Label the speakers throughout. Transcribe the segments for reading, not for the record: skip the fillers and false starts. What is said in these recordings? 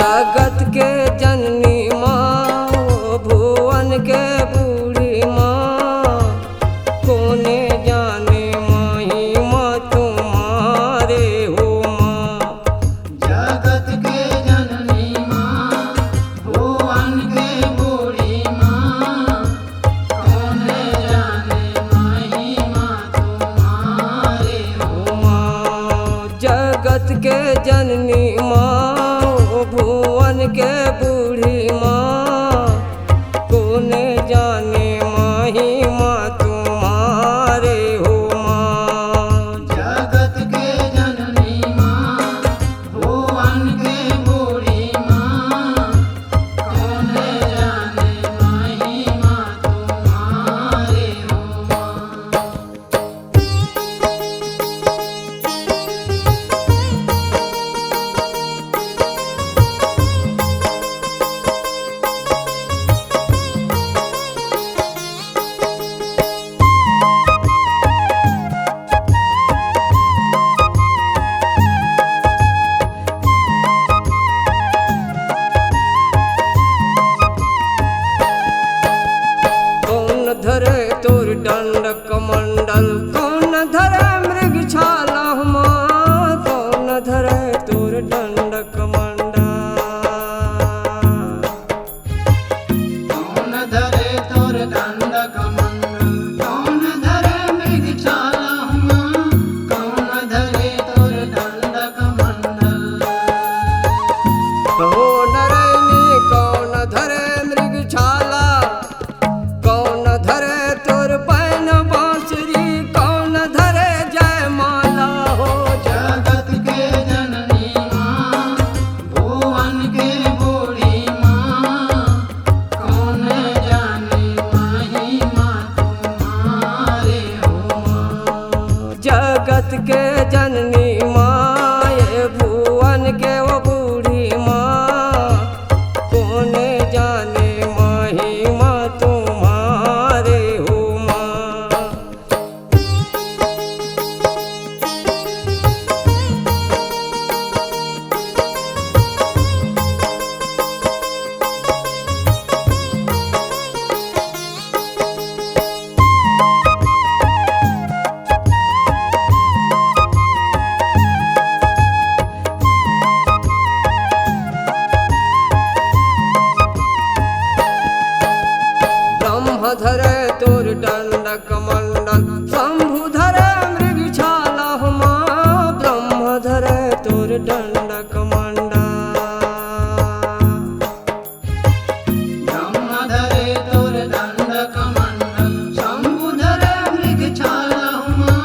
Speaker 1: जगत के जननी माँ ओ भुवन के बूढ़ी माँ, कोने जाने महिमा तुम्हारे हो माँ।
Speaker 2: जगत के जननी माँ भुवन के बूढ़ी माँ, कोने जाने महिमा तुम्हारे हो
Speaker 1: माँ। जगत के जननी माँ ओ भुवन के बूढ़ी माँ, कोने जाने महिमा तुम्हारे हो माँ।
Speaker 2: जगत के जननी माँ भुवन के बूढ़ी माँ, कोने जाने महिमा तुम्हारे हो माँ।
Speaker 1: कौन धरे तोर दंड कमंडल, कौन धरे मृग छाला माँ, कौन धरे तोर दंड कमंडल।
Speaker 2: कौन धरे तोर दंड कमंडल, कौन धरे मृग छाला माँ, कौन धरे तोर दंड कमंडल।
Speaker 1: कौन रैनी कौन धरे मृग छाला, कौन धरे तोर पैन बांसुरी, कौन धरे जयमाला हो।
Speaker 2: जगत के जननी माँ भुवन के बूढ़ी माँ, कोने जाने महिमा तुम्हारे हो माँ।
Speaker 1: जगत के जननी माँ ये भुवन के वो बूढ़ी माँ, कोने जाने महिमा तुम्हारे हो माँ। ब्रह्म धरे तोर दंड कमंडल, शंभु धरे मृग छाला माँ, ब्रह्म धरे तोर दंड कमंडल।
Speaker 2: ब्रह्म धरे तोर दंड कमंडल, शंभु धरे मृग छाला माँ,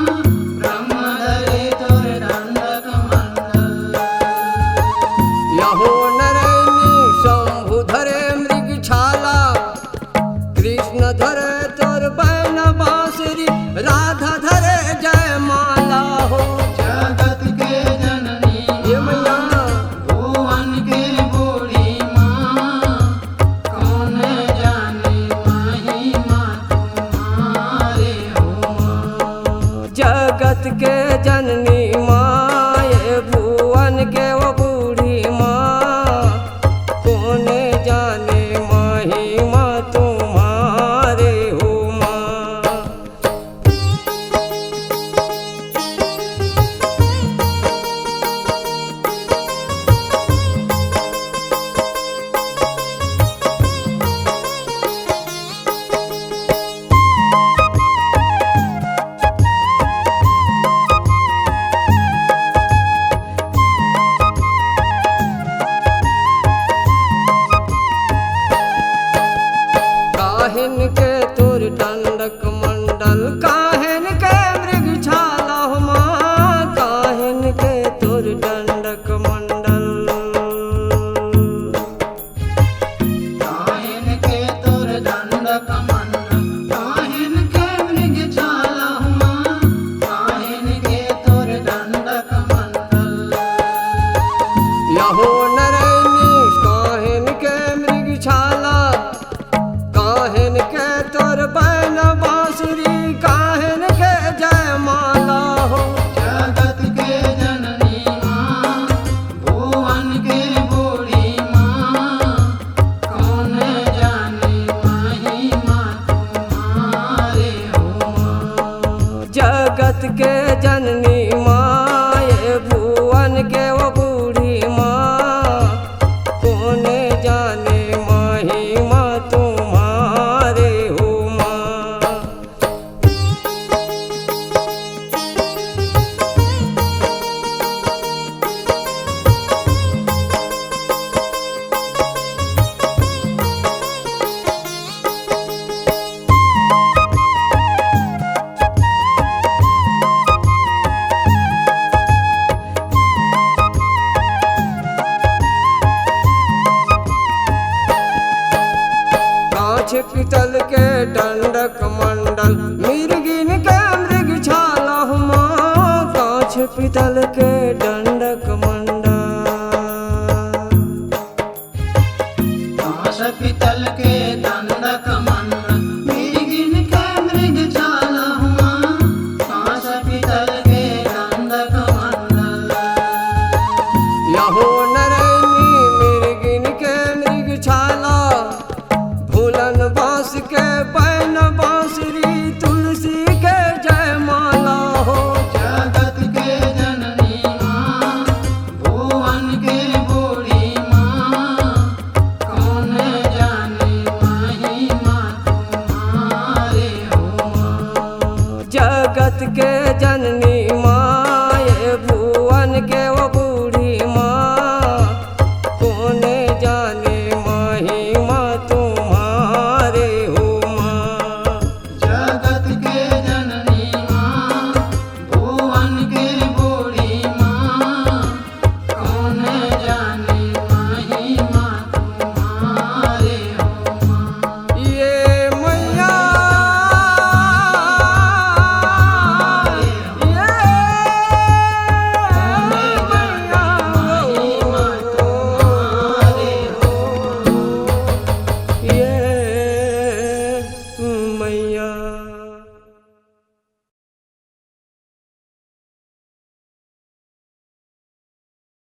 Speaker 2: ब्रह्म धरे तोर दंड कमंडल।
Speaker 1: यहो नरैनी शंभु धरे मृग छाला, कृष्ण धरे तोर बैन बांसुरी, राधा धरे जयमाला हो।
Speaker 2: जगत के जननी
Speaker 1: ये मैया
Speaker 2: भुवन के बूढ़ी माँ, कोने जाने महिमा तुम्हारे हो माँ।
Speaker 1: जगत के जननी माँ ये भुवन के वो बूढ़ी माँ, कोने जाने महिमा तुम्हारे हो माँ। काहिन के तोर दंडक मंडल, काहिन के मृग छाला माँ, काहिन के तोर दंडक मंडल।
Speaker 2: काहिन के तोर दंड कमंडल, काहिन के मृग छाला माँ, काहिन के तोर दंड कमंडल।
Speaker 1: यहो नरैनी काहिन के मृग छाला, काहिन के तोर बैन बांसुरी, काहिन के जयमाला हो।
Speaker 2: जगत के जननी माँ भुवन के बूढ़ी
Speaker 1: कांच पीतल के दंडक मंडल मिर्गिन के मृगशाला माँ कांच पीतल के दंडक मंडल
Speaker 2: कांच पीतल के दंडक मंडल मिर्गिन के मृगशाला माँ कांच पीतल के दंडक मंडल
Speaker 1: यहो नरैनी मिर्गिन के मृगशाला भूलन बांस के पैन बांसुरी तुलसी के जयमाला हो
Speaker 2: जगत के जननी माँ भुवन के बूढ़ी माँ कौन जाने महिमा तुम्हारे हो माँ
Speaker 1: जगत के जननी माँ ये भुवन के वो बूढ़ी माँ कौन जाने महिमा तुम्हारे हो माँ
Speaker 2: जगत के जननी माँ भुवन के बूढ़ी माँ कौन जाने